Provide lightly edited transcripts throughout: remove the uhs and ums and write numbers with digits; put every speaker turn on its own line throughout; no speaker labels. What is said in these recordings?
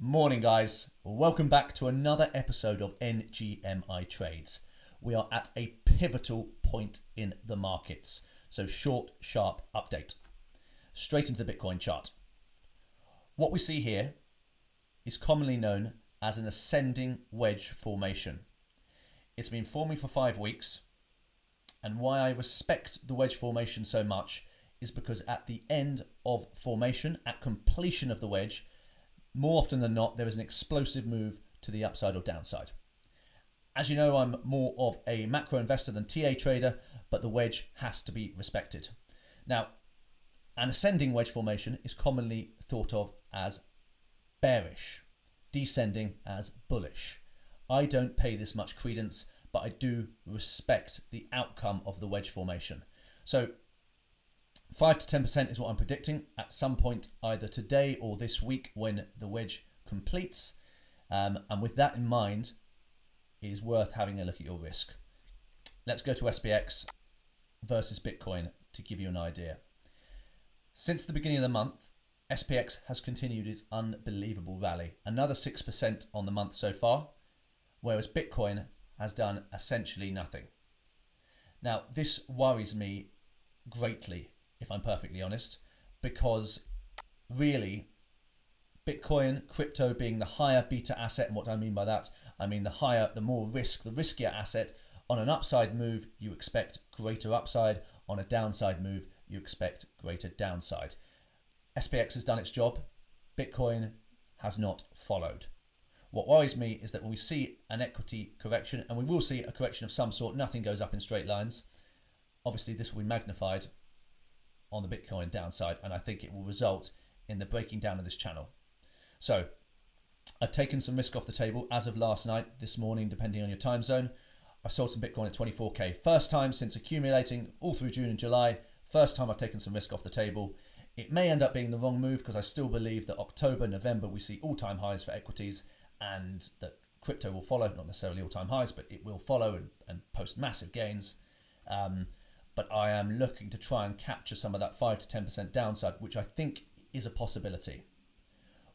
Morning guys, welcome back to another episode of NGMI Trades. We are at a pivotal point in the markets, so short, sharp update. Straight into the Bitcoin chart. What we see here is commonly known as an ascending wedge formation. It's been forming for 5 weeks, and why I respect the wedge formation so much is because at the end of formation, at completion of the wedge, more often than not, there is an explosive move to the upside or downside. As you know, I'm more of a macro investor than TA trader, but the wedge has to be respected. Now, an ascending wedge formation is commonly thought of as bearish, descending as bullish. I don't pay this much credence, but I do respect the outcome of the wedge formation. So 5 to 10% is what I'm predicting at some point either today or this week when the wedge completes. And with that in mind, it is worth having a look at your risk. Let's go to SPX versus Bitcoin to give you an idea. Since the beginning of the month, SPX has continued its unbelievable rally. Another 6% on the month so far, whereas Bitcoin has done essentially nothing. Now, this worries me greatly, if I'm perfectly honest, because really Bitcoin, crypto being the higher beta asset, and what I mean by that, I mean the more risk, the riskier asset. On an upside move, you expect greater upside. On a downside move, you expect greater downside. SPX has done its job. Bitcoin has not followed. What worries me is that when we see an equity correction, and we will see a correction of some sort, nothing goes up in straight lines. Obviously, this will be magnified on the Bitcoin downside, and I think it will result in the breaking down of this channel. So I've taken some risk off the table as of last night, this morning, depending on your time zone. I sold some Bitcoin at 24k. First time since accumulating all through June and July. First time I've taken some risk off the table. It may end up being the wrong move because I still believe that October, November, we see all-time highs for equities and that crypto will follow, not necessarily all-time highs, but it will follow and post massive gains. But I am looking to try and capture some of that 5 to 10% downside, which I think is a possibility.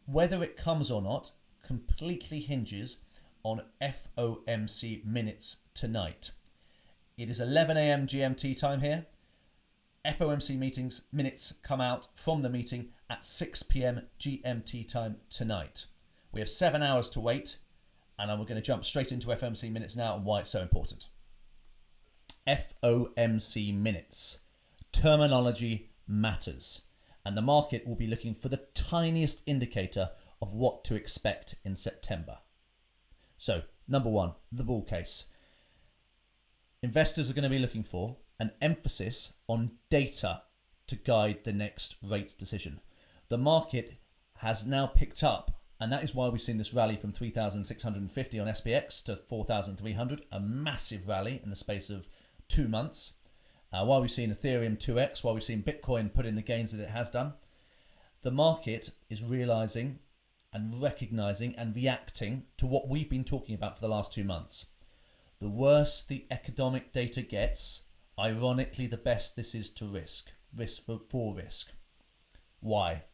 Whether it comes or not completely hinges on FOMC minutes tonight. It is 11 a.m. GMT time here. FOMC minutes come out from the meeting at 6 p.m. GMT time tonight. We have 7 hours to wait, and we're going to jump straight into FOMC minutes now and why it's so important. FOMC minutes. Terminology matters, and the market will be looking for the tiniest indicator of what to expect in September. So, number one, the bull case. Investors are going to be looking for an emphasis on data to guide the next rates decision. The market has now picked up, and that is why we've seen this rally from 3,650 on SPX to 4,300, a massive rally in the space of 2 months. While we've seen Ethereum 2x, while we've seen Bitcoin put in the gains that it has done, the market is realizing and recognizing and reacting to what we've been talking about for the last 2 months. The worse the economic data gets, ironically, the best this is to risk for risk. Why?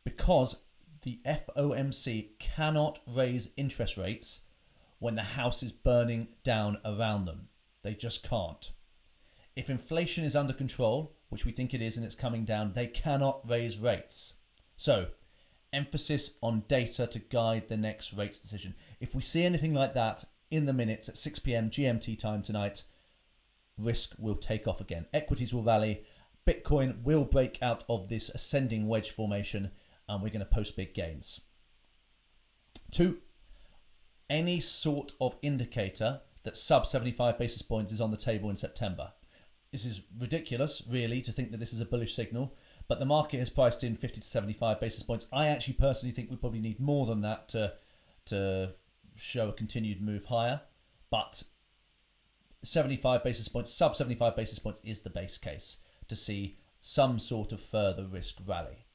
Because the FOMC cannot raise interest rates when the house is burning down around them. They just can't. If inflation is under control, which we think it is and it's coming down, they cannot raise rates. So, emphasis on data to guide the next rates decision. If we see anything like that in the minutes at 6 p.m. GMT time tonight, risk will take off again. Equities will rally. Bitcoin will break out of this ascending wedge formation, and we're going to post big gains. 2, any sort of indicator that sub 75 basis points is on the table in September. This is ridiculous, really, to think that this is a bullish signal, but the market has priced in 50 to 75 basis points. I actually personally think we probably need more than that to show a continued move higher, but 75 basis points, sub 75 basis points is the base case to see some sort of further risk rally.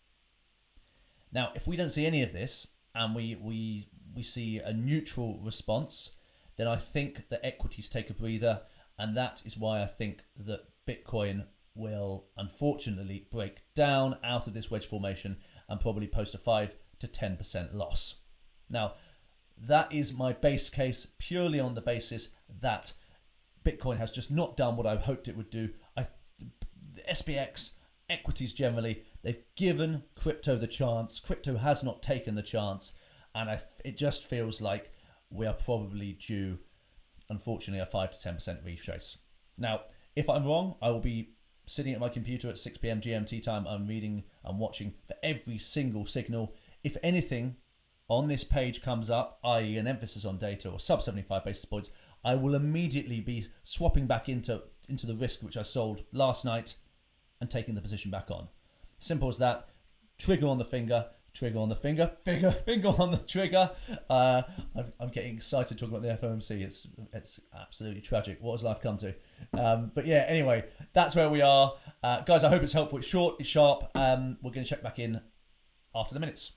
Now, if we don't see any of this and we see a neutral response, then I think that equities take a breather, and that is why I think that Bitcoin will unfortunately break down out of this wedge formation and probably post a 5 to 10% loss. Now, that is my base case purely on the basis that Bitcoin has just not done what I hoped it would do. The SPX, equities generally, they've given crypto the chance. Crypto has not taken the chance. And it just feels like we are probably due, unfortunately, a 5 to 10% retrace. Now, if I'm wrong, I will be sitting at my computer at 6 p.m. GMT time. I'm reading and watching for every single signal. If anything on this page comes up, i.e. an emphasis on data or sub 75 basis points, I will immediately be swapping back into the risk which I sold last night and taking the position back on. Simple as that. Trigger on the finger. Trigger on the finger, finger on the trigger. I'm getting excited talking about the FOMC. It's absolutely tragic. What has life come to? But yeah, anyway, that's where we are. Guys, I hope it's helpful. It's short, it's sharp. We're going to check back in after the minutes.